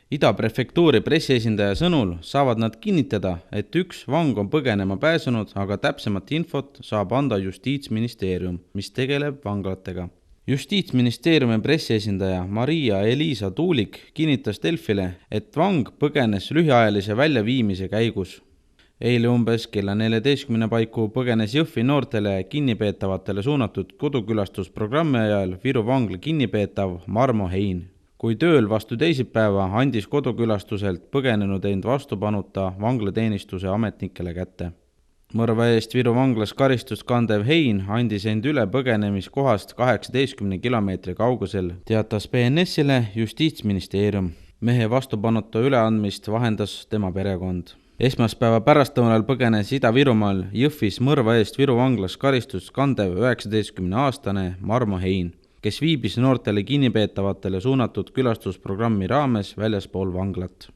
Ida prefektuuri pressiesindaja sõnul saavad nad kinnitada, et üks vang on põgenema pääsenud, aga täpsemat infot saab anda Justiitsministeerium, mis tegeleb vanglatega. Justiitsministeeriumi pressiesindaja Maria-Elisa Tuulik kinnitas Delfile, et vang põgenes lühiajalise väljaviimise käigus. Eile umbes kella 14 paiku põgenes Jõhvi noortele kinnipeetavatele suunatud kodukülastusprogrammi ajal Viru vangla kinnipeetav Marmo Hein. Kui tööl vastu teisipäeva andis kodukülastuselt põgenenud end vastupanuta vanglateenistuse ametnikele kätte. Mõrva eest Viru vanglas karistust kandev Hein andis end üle põgenemiskohast 18 kilomeetri kaugusel, teatas BNS-ile Justiitsministeerium. Mehe vastupanuta üleandmist vahendas tema perekond. Esmaspäeva pärastlõunal põgenes Ida-Virumaal Jõhvis mõrva eest Viru vanglas karistust kandev 19-aastane Marmo Hein, kes viibis noortele kinnipeetavatele suunatud külastusprogrammi raames väljaspool vanglat.